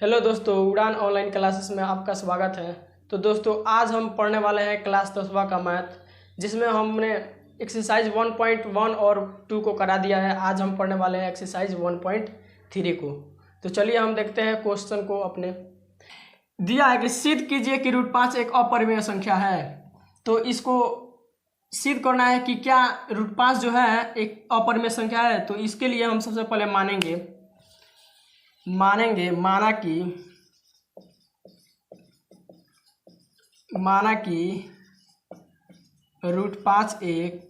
Hello दोस्तों, उड़ान online classes में आपका स्वागत है। तो दोस्तों, आज हम पढ़ने वाले हैं क्लास 10वां का मैथ, जिसमें हमने एक्सरसाइज 1.1 और 2 को करा दिया है। आज हम पढ़ने वाले हैं एक्सरसाइज 1.3 को। तो चलिए हम देखते हैं क्वेश्चन को। अपने दिया है कि सिद्ध कीजिए कि √5 एक अपरिमेय संख्या है। तो इसको सिद्ध करना है कि क्या √5 जो है एक अपरिमेय संख्या है। तो इसके लिए हम सबसे पहले माना कि √5 एक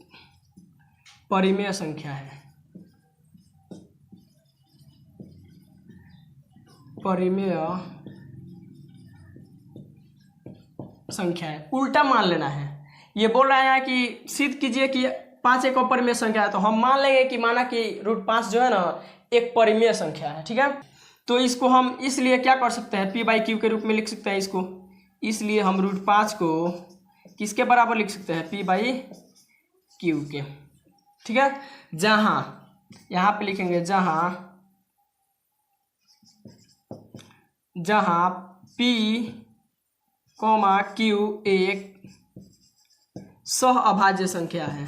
परिमेय संख्या है। परिमेय संख्या है, उल्टा मान लेना है। ये बोल रहा है कि सिद्ध कीजिए कि 5 एक अपरिमेय संख्या है, तो हम मान लेंगे कि माना कि √5 जो है ना एक परिमेय संख्या है। ठीक है, तो इसको हम इसलिए क्या कर सकते हैं, p/q के रूप में लिख सकते हैं इसको। इसलिए हम √5 को किसके बराबर लिख सकते हैं, p/q के। ठीक है, जहां यहाँ पे लिखेंगे जहां p, q एक सह अभाज्य संख्या है।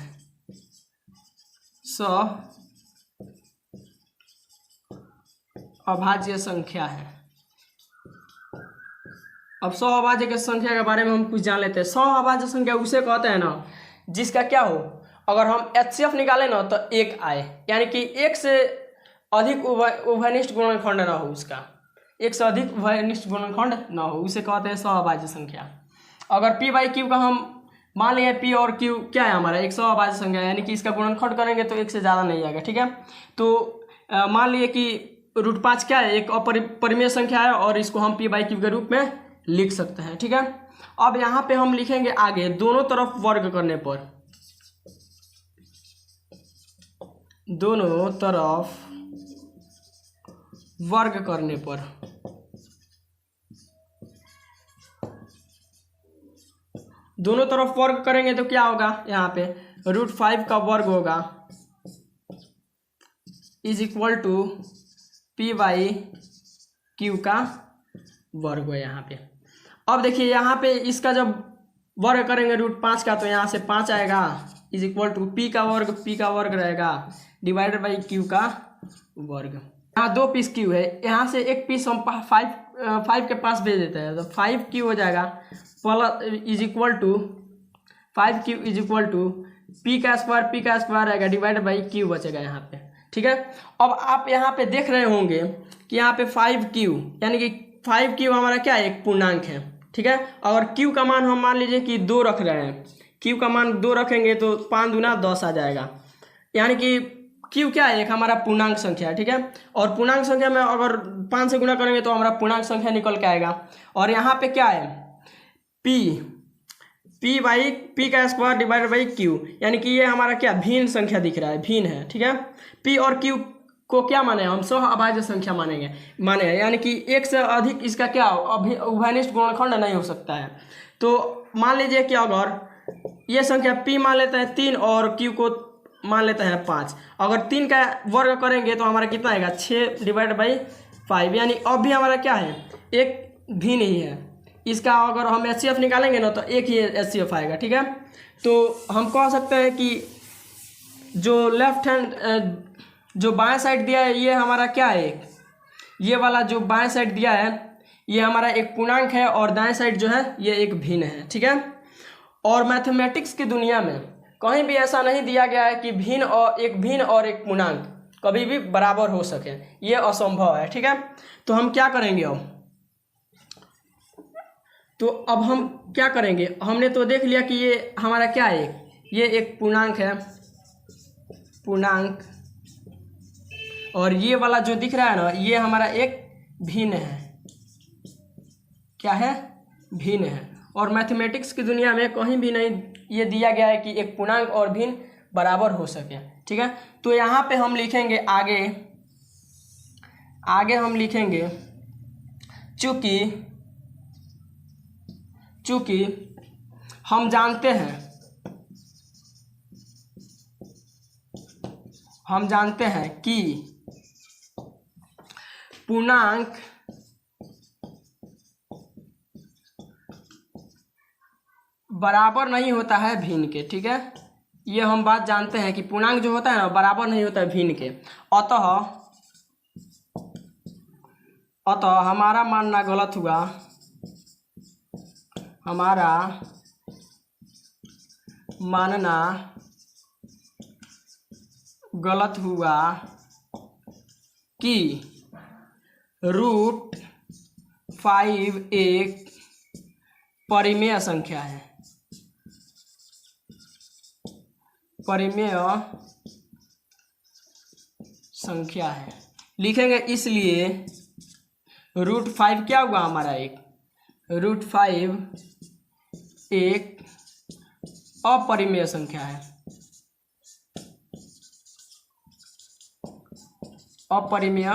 सह अभाज्य संख्या है। अब सह अभाज्य के संख्या के बारे में हम कुछ जान लेते हैं। सह अभाज्य संख्या उसे कहते हैं ना जिसका क्या हो, अगर हम HCF निकालें ना तो 1 आए, यानी कि 1 से अधिक उभयनिष्ठ गुणनखंड ना हो, उसका 1 से अधिक उभयनिष्ठ गुणनखंड ना हो, उसे कहते हैं सह अभाज्य संख्या। अगर p/q का हम मान लिया p और q क्या है हमारा एक सह अभाज्य संख्या, यानी कि इसका गुणनखंड करेंगे तो 1 से ज़्यादा नहीं आएगा। ठीक है, तो मान लिए कि √5 क्या है एक अपरिमेय संख्या है और इसको हम p/q के रूप में लिख सकते हैं। ठीक है, अब यहाँ पे हम लिखेंगे आगे दोनों तरफ वर्ग करने पर, दोनों तरफ वर्ग करने पर दोनोh तरफ वर्ग करेंगे तो क्या होगा, यहाँ पे √5 का वर्ग होगा = p/q का वर्ग है यहाँ पे। अब देखिए यहाँ पे इसका जब वर्ग करेंगे √5 का, तो यहाँ से 5 आएगा = p का वर्ग रहेगा /q का वर्ग। यहाँ 2 पीस q है, यहाँ से एक पीस हम 5 के पास भेज देते हैं, तो 5q हो जाएगा +5q p का स्क्वायर आएगा /q बचेगा यहाँ पे। ठीक है, अब आप यहाँ पे देख रहे होंगे कि यहाँ पे 5q यानी कि 5q हमारा क्या है एक पूर्णांक है। ठीक है, और q का मान हम मान लीजिए कि 2 रख रहे हैं, q का मान 2 रखेंगे तो 5 दूना 10 आ जाएगा, यानी कि q क्या है एक हमारा पूर्णांक संख्या है। ठीक है, और पूर्णांक संख्या में अगर 5 से गुणा करेंगे तो हमारा पूर्णांक संख्या निकल के आएगा। और यहाँ पे क्या है p का स्क्वायर /q, यानी कि ये हमारा क्या भिन्न संख्या दिख रहा है, भिन्न है। ठीक है, p और q को क्या माने हम सह अभाज्य संख्या माने, यानी कि 1 से अधिक इसका क्या उभयनिष्ठ गुणनखंड नहीं हो सकता है। तो मान लीजिए कि अगर ये संख्या p मान लेते हैं 3 और q को मान लेते हैं 5, अगर 3 का वर्ग करेंगे तो हमारा कितना आएगा 6/5, यानी अब भी हमारा क्या है एक भिन्न ही है। इसका अगर हम HCF निकालेंगे ना तो एक ही HCF आएगा। ठीक है, तो हम कह सकते हैं कि जो लेफ्ट हैंड जो बाएं साइड दिया है ये हमारा क्या है, ये वाला जो बाएं साइड दिया है ये हमारा एक पूर्णांक है और दाएं साइड जो है ये एक भिन्न है। ठीक है, और मैथमेटिक्स की दुनिया में कहीं भी ऐसा नहीं दिया गया है कि भिन्न और एक पूर्णांक कभी भी बराबर हो सके, ये असंभव है। ठीक है, तो हम क्या करेंगे अब हम क्या करेंगे, हमने तो देख लिया कि ये हमारा क्या है ये एक पूर्णांक है, और ये वाला जो दिख रहा है ना ये हमारा एक भिन्न है। क्या है, भिन्न है। और मैथमेटिक्स की दुनिया में कहीं भी नहीं ये दिया गया है कि एक पूर्णांक और भिन्न बराबर हो सके। ठीक है, तो यहाँ पे हम लिखेंगे आगे हम लिखेंगे चूंकि हम जानते हैं कि पूर्णांक बराबर नहीं होता है भिन्न के, ठीक है, ये हम बात जानते हैं कि पूर्णांक जो होता है ना बराबर नहीं होता है भिन्न के। अतः हमारा मानना गलत हुआ, हमारा मानना गलत हुआ कि √5 एक परिमेय संख्या है, परिमेय संख्या है। लिखेंगे इसलिए √5 क्या हुआ हमारा एक, √5 एक अपरिमेय संख्या है, अपरिमेय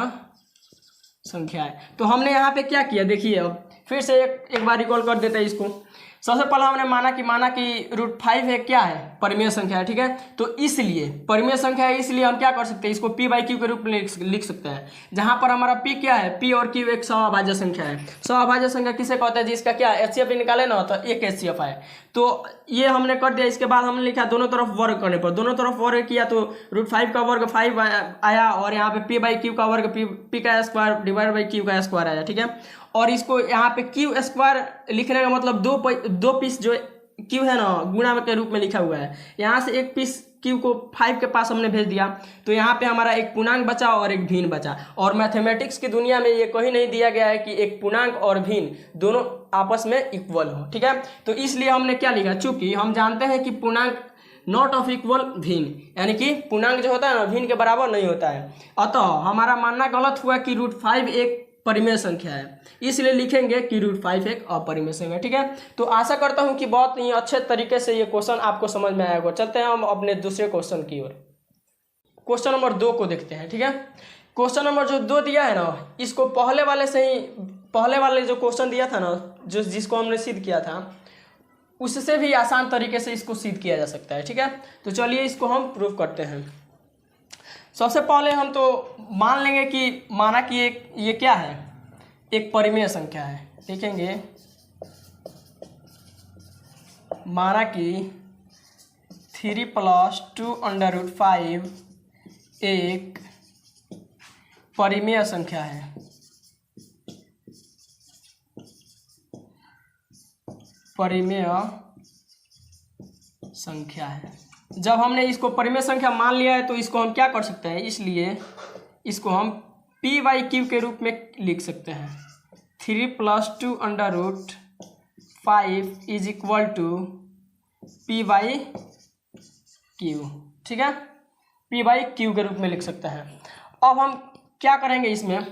संख्या है। तो हमने यहाँ पे क्या किया देखिए, अब फिर से एक बार रिकॉल कर देते हैं इसको। सबसे पहले हमने माना कि √5 है क्या है, परिमेय संख्या है, ठीक है। तो इसलिए परिमेय संख्या है, इसलिए हम क्या कर सकते हैं, इसको p/q के रूप में लिख सकते हैं, जहां पर हमारा p क्या है, p और q एक समअभाज्य संख्या है। समअभाज्य संख्या किसे कहते हैं, जिसका क्या HCF निकाले ना तो एक HCF है। तो ये हमने कर दिया। इसके बाद हमने लिखा दोनों तरफ वर्ग करने पर, दोनों तरफ वर्ग किया तो √5 का वर्ग 5 आया और यहाँ पे p/q का वर्ग p का स्क्वायर / q का स्क्वायर आया, ठीक है। और इसको यहाँ पे q स्क्वायर लिखने का मतलब दो पीस जो q है ना गुणा के रूप में लिखा हुआ है, यहाँ से एक पीस q को 5 के पास हमने भेज दिया, तो यहाँ पे हमारा एक पूर्णांक बचा और एक भिन्न बचा। और मैथमेटिक्स की दुनिया में ये कहीं नहीं दिया गया है कि एक पूर्णांक और भिन्न दोनों आपस में इक्वल हो, ठीक है। तो इसलिए हमने क्या लिखा, चूंकि हम जानते हैं कि पूर्णांक नॉट ऑफ इक्वल भिन्न, यानी कि पूर्णांक जो होता है ना भिन्न के बराबर नहीं होता है, अतः हमारा मानना गलत हुआ कि √5 एक परिमेय संख्या है, इसलिए लिखेंगे कि √5 एक अपरिमेय संख्या, ठीक है। तो आशा करता हूं कि बहुत ही अच्छे तरीके से ये क्वेश्चन आपको समझ में आया होगा। चलते हैं हम अपने दूसरे क्वेश्चन की ओर। क्वेश्चन नंबर 2 को देखते हैं, ठीक है। क्वेश्चन नंबर जो 2 दिया है ना, इसको पहले वाले जो क्वेश्चन दिया था ना, जिसको हमने सिद्ध किया था, उससे भी आसान तरीके से इसको सिद्ध किया जा सकता है, ठीक है। तो चलिए इसको हम प्रूव करते हैं। सबसे पहले हम तो मान लेंगे कि माना कि ये क्या है, एक परिमेय संख्या है। देखेंगे माना कि 3 + 2√5 एक परिमेय संख्या है, परिमेय संख्या है। जब हमने इसको परिमेय संख्या मान लिया है तो इसको हम क्या कर सकते हैं, इसलिए इसको हम p/q के रूप में लिख सकते हैं। 3 + 2√5 = p/q, ठीक है, p/q के रूप में लिख सकते हैं। अब हम क्या करेंगे, इसमें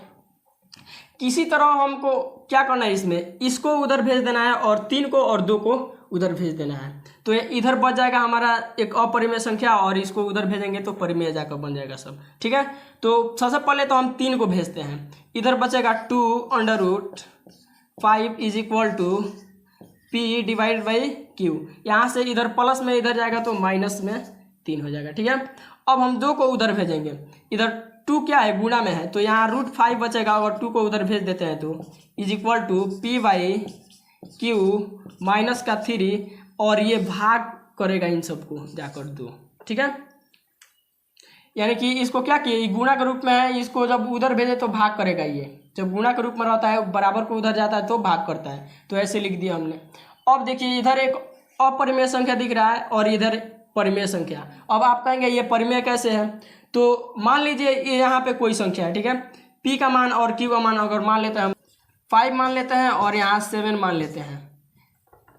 किसी तरह हमको क्या करना है, इसमें इसको उधर भेज देना है और 3 को और 2 को उधर भेज देना है। तो ये इधर बच जाएगा हमारा एक अपरिमेय संख्या और इसको उधर भेजेंगे तो परिमेय जाकर बन जाएगा सब, ठीक है। तो सबसे पहले तो हम 3 को भेजते हैं, इधर बचेगा 2√5 = p/q। यहाँ से इधर प्लस में इधर जाएगा तो माइनस में 3 हो जाएगा, ठीक है। अब हम 2 को उधर भेजेंगे, इधर 2 क्या है गुणा में है, तो यहाँ √5 बचेगा और 2 को उधर भेज देते हैं तो = p/q माइनस का 3 और ये भाग करेगा इन सबको जाकर 2, ठीक है। यानी कि इसको क्या किए, गुणा के रूप में है, इसको जब उधर भेजे तो भाग करेगा, ये जब गुणा के रूप में रहता है बराबर को उधर जाता है तो भाग करता है, तो ऐसे लिख दिया हमने। अब देखिए इधर एक अपरिमेय संख्या दिख रहा है और इधर परिमेय संख्या। अब आप कहेंगे ये परिमेय कैसे है, तो मान लीजिए ये यहाँ पे कोई संख्या है, ठीक है, p का मान और q का मान अगर मान लेते हैं 5 मान लेते हैं और यहाँ 7 मान लेते हैं,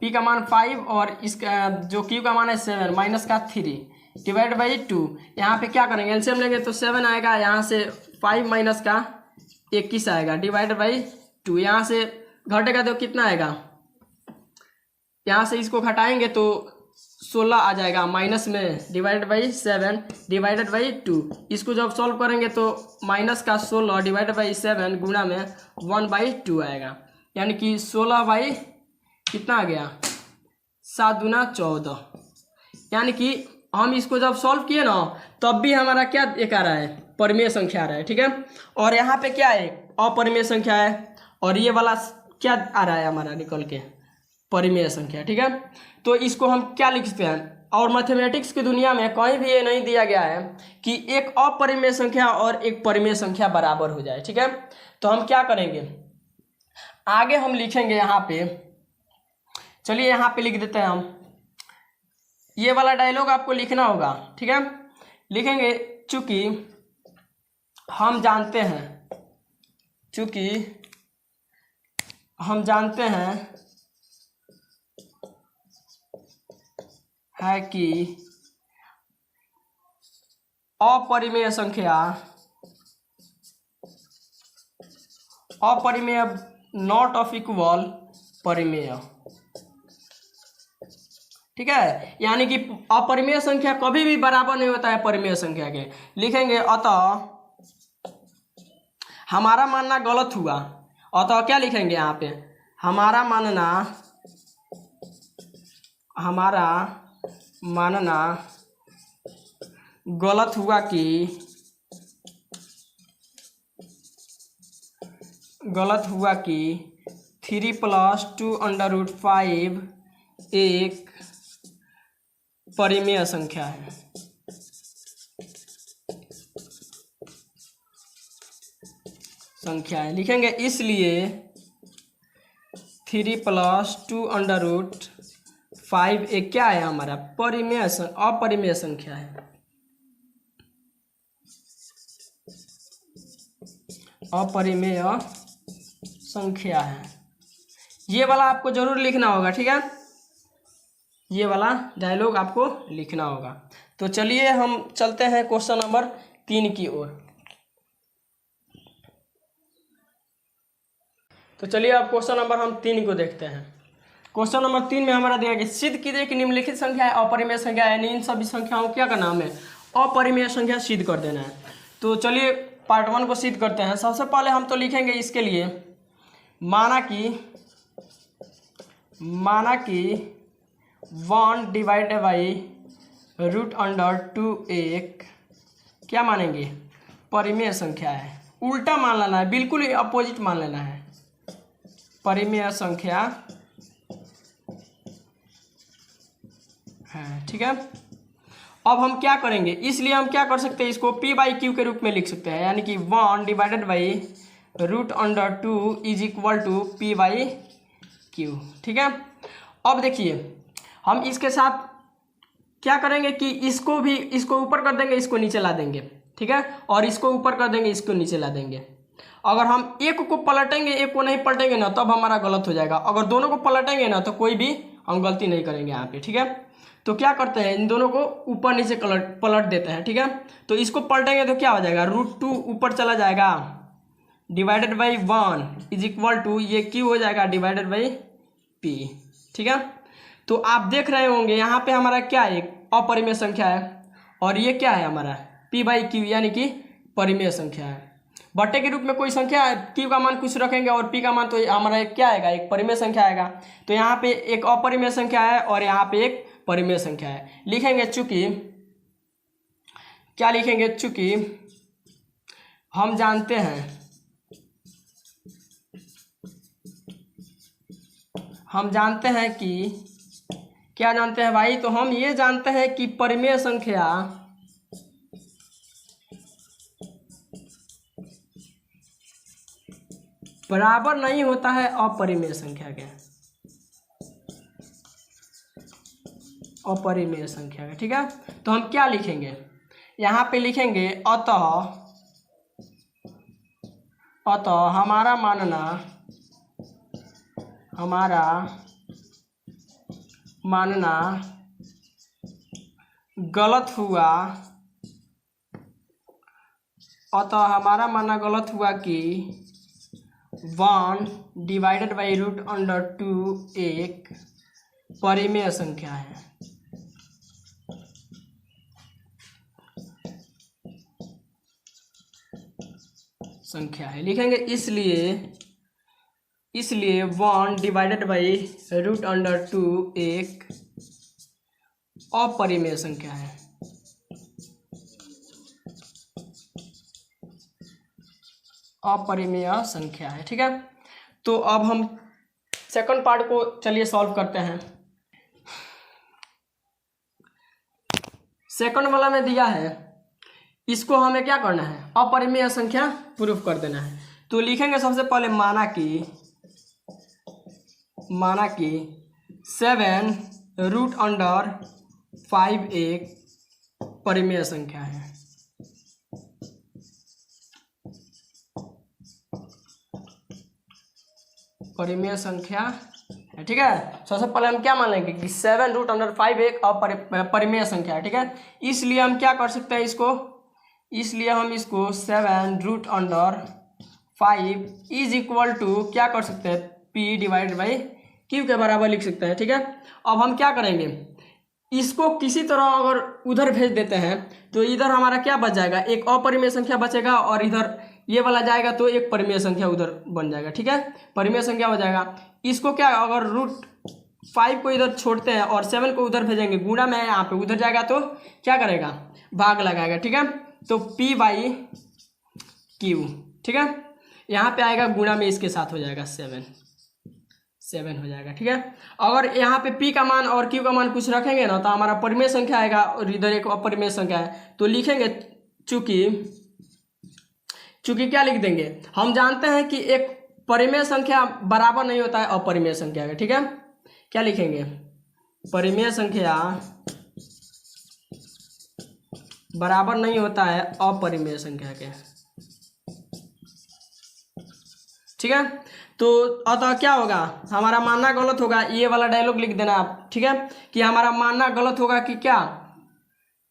p का मान 5 और इसका जो q का मान है 7 माइनस का 3 / 2। यहाँ पे क्या करेंगे, एलसीएम लेंगे तो 7 आएगा, यहाँ से 5 माइनस का 21 आएगा / 2। यहाँ से घटेगा तो कितना आएगा, यहाँ से इसको घटाएंगे तो 16 आ जाएगा, माइनस में /7 / 2। इसको जब सॉल्व करेंगे तो माइनस का 16 / 7 गुणा में 1/2 आएगा, यानी कि 16 कितना आ गया 7 दूना 14। यानी कि हम इसको जब सॉल्व किए ना तब भी हमारा क्या एक आ रहा है, परिमेय संख्या आ रहा है, ठीक है। और यहाँ पे क्या है, अपरिमेय संख्या है और ये वाला क्या आ रहा है हमारा निकल के परिमेय संख्या, ठीक है। तो इसको हम क्या लिखते हैं, और मैथमेटिक्स की दुनिया में कहीं भी ये नहीं दिया गया है कि एक अपरिमेय संख्या और एक परिमेय संख्या बराबर हो जाए, ठीक है। तो हम क्या करेंगे, आगे हम लिखेंगे यहाँ पे, चलिए यहाँ पे लिख देते हैं हम, ये वाला डायलॉग आपको लिखना होगा, ठीक है। लिखेंगे चूंकि हम जानते हैं है कि अपरिमेय नॉट ऑफ इक्वल परिमेय, ठीक है। यानी कि अपरिमेय संख्या कभी भी बराबर नहीं होता है परिमेय संख्या के। लिखेंगे अतः हमारा मानना गलत हुआ, अतः क्या लिखेंगे यहाँ पे, हमारा मानना गलत हुआ कि 3+2√5 एक परिमेय संख्या है। लिखेंगे इसलिए 3+2√5 एक क्या है, हमारा अपरिमेय संख्या है। अपरिमेय संख्या है, ये वाला आपको जरूर लिखना होगा, ठीक है। ये वाला डायलॉग आपको लिखना होगा। तो चलिए हम चलते हैं क्वेश्चन नंबर 3 की ओर। तो चलिए अब क्वेश्चन नंबर हम 3 को देखते हैं। क्वेश्चन नंबर 3 में हमारा दिया गया, सिद्ध कीजिए कि निम्नलिखित संख्या है अपरिमेय संख्या है, यानी इन सभी संख्याओं क्या का नाम है, अपरिमेय संख्या सिद्ध कर देना है। तो चलिए पार्ट 1 को सिद्ध करते हैं। सबसे पहले हम तो लिखेंगे इसके लिए, माना कि 1/√2 एक क्या मानेंगे, परिमेय संख्या है। उल्टा मान लेना है, बिल्कुल ही अपोजिट मान लेना है, परिमेय संख्या है, ठीक है। अब हम क्या करेंगे, इसलिए हम क्या कर सकते हैं, इसको p/q के रूप में लिख सकते हैं, यानी कि 1/√2 इज इक्वल टू p/q, ठीक है। अब देखिए हम इसके साथ क्या करेंगे कि इसको ऊपर कर देंगे, इसको नीचे ला देंगे, ठीक है, और इसको ऊपर कर देंगे, इसको नीचे ला देंगे। अगर हम एक को पलटेंगे, एक को नहीं पलटेंगे ना, तब हमारा गलत हो जाएगा। अगर दोनों को पलटेंगे ना, तो कोई भी हम गलती नहीं करेंगे यहाँ पे, ठीक है। तो क्या करते हैं, इन दोनों को ऊपर नीचे पलट देते हैं, ठीक है। तो इसको पलटेंगे तो क्या हो जाएगा, √2 ऊपर चला जाएगा, /1 इज इक्वल टू ये q हो जाएगा /p, ठीक है। तो आप देख रहे होंगे यहाँ पे हमारा क्या है, एक अपरिमेय संख्या है, और ये क्या है हमारा p/q, यानी कि परिमेय संख्या है। बट्टे के रूप में कोई संख्या है, q का मान कुछ रखेंगे और p का मान तो हमारा क्या आएगा, एक परिमेय संख्या आएगा। तो यहाँ पे एक अपरिमेय संख्या है और यहाँ पे एक परिमेय संख्या है। लिखेंगे चूंकि, क्या लिखेंगे, चूंकि हम जानते हैं कि क्या जानते हैं भाई, तो हम ये जानते हैं कि परिमेय संख्या बराबर नहीं होता है अपरिमेय संख्या के, अपरिमेय संख्या के, ठीक है। तो हम क्या लिखेंगे, यहाँ पे लिखेंगे अतः हमारा मानना गलत हुआ, कि 1/√2 एक परिमेय संख्या है। लिखेंगे इसलिए 1/√2 एक अपरिमेय संख्या है। अपरिमेय संख्या है, ठीक है। तो अब हम सेकंड पार्ट को चलिए सॉल्व करते हैं। सेकंड वाला में दिया है, इसको हमें क्या करना है, अपरिमेय संख्या प्रूफ कर देना है। तो लिखेंगे सबसे पहले माना कि 7√5 एक परिमेय संख्या है। परिमेय संख्या है, ठीक है। सबसे पहले हम क्या मान लेंगे कि 7√5 एक परिमेय संख्या है, ठीक है। इसलिए हम क्या कर सकते हैं इसको 7√5 इज इक्वल टू क्या कर सकते हैं, P/Q के बराबर लिख सकते हैं, ठीक है। अब हम क्या करेंगे, इसको किसी तरह अगर उधर भेज देते हैं तो इधर हमारा क्या बच जाएगा, एक अपरिमेय संख्या बचेगा और इधर ये वाला जाएगा तो एक परिमेय संख्या उधर बन जाएगा, ठीक है। परिमेय संख्या हो जाएगा। इसको क्या, अगर √5 को इधर छोड़ते हैं और 7 को उधर भेजेंगे, गुणा में यहाँ पे उधर जाएगा तो क्या करेगा, भाग लगाएगा, ठीक है। तो P/Q, ठीक है। यहाँ पे आएगा गुणा में इसके साथ हो जाएगा 7 हो जाएगा, ठीक है। अगर यहाँ पे P का मान और Q का मान कुछ रखेंगे ना तो हमारा परिमेय संख्या आएगा और इधर एक अपरिमेय संख्या है, तो लिखेंगे चूंकि क्या लिख देंगे, हम जानते हैं कि एक परिमेय संख्या बराबर नहीं होता है अपरिमेय संख्या का, ठीक है। क्या लिखेंगे, परिमेय संख्या बराबर नहीं होता है अपरिमेय संख्या के, ठीक है। तो अतः क्या होगा, हमारा मानना गलत होगा, ये वाला डायलॉग लिख देना आप, ठीक है, कि हमारा मानना गलत होगा कि क्या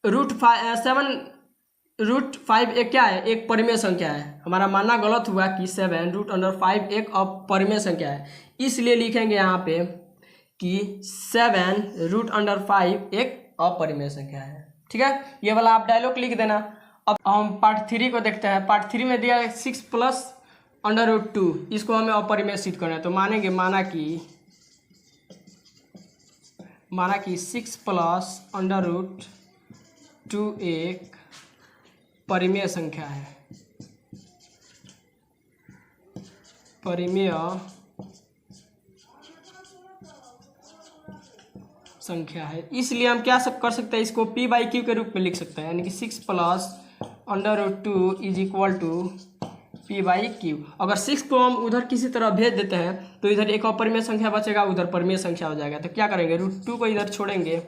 √5 एक क्या है, एक परिमेय संख्या है। हमारा मानना गलत हुआ कि 7√5 एक अपरिमेय संख्या है, इसलिए लिखेंगे यहाँ पे कि 7√5 एक अपरिमेय संख्या है, ठीक है। ये वाला आप डायलॉग लिख देना। अब हम पार्ट 3 को देखते हैं। पार्ट 3 में दिया है 6 + √2, इसको हमें अपरिमेय सिद्ध करना है। तो माना कि 6 + √2 एक परिमेय संख्या है, परिमेय संख्या है। इसलिए हम क्या कर सकते हैं, इसको P/Q के रूप में लिख सकते हैं, यानी कि 6 + √2 इज इक्वल टू P/Q। अगर 6 को हम उधर किसी तरह भेज देते हैं तो इधर एक अपरिमेय संख्या बचेगा, उधर परिमेय संख्या हो जाएगा। तो क्या करेंगे, √2 को इधर छोड़ेंगे,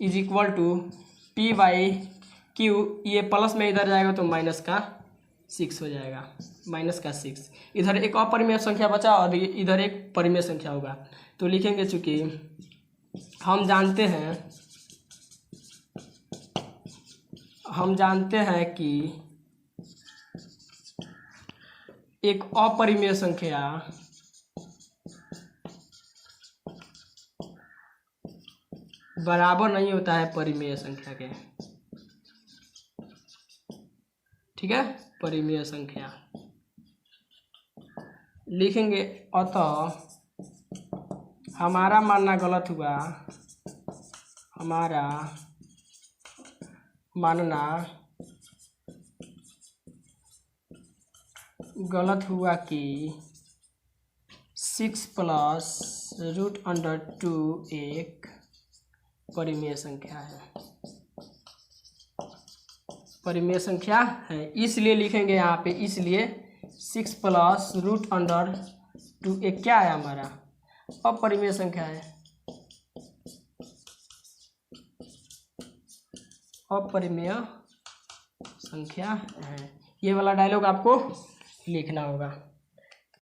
इज इक्वल टू P/Q। ये प्लस में इधर जाएगा तो -6 हो जाएगा, -6। इधर एक अपरिमेय संख्या बचा और इधर एक परिमेय संख्या होगा। तो लिखेंगे, चूंकि हम जानते हैं कि एक अपरिमेय संख्या बराबर नहीं होता है परिमेय संख्या के, ठीक है। परिमेय संख्या लिखेंगे, अतः हमारा मानना गलत हुआ, हमारा मानना गलत हुआ कि 6 + √2 एक परिमेय संख्या है, परिमेय संख्या है। इसलिए लिखेंगे यहाँ पे, इसलिए 6 + √2 एक क्या है, हमारा अपरिमेय संख्या है, अपरिमेय संख्या है। ये वाला डायलॉग आपको लिखना होगा।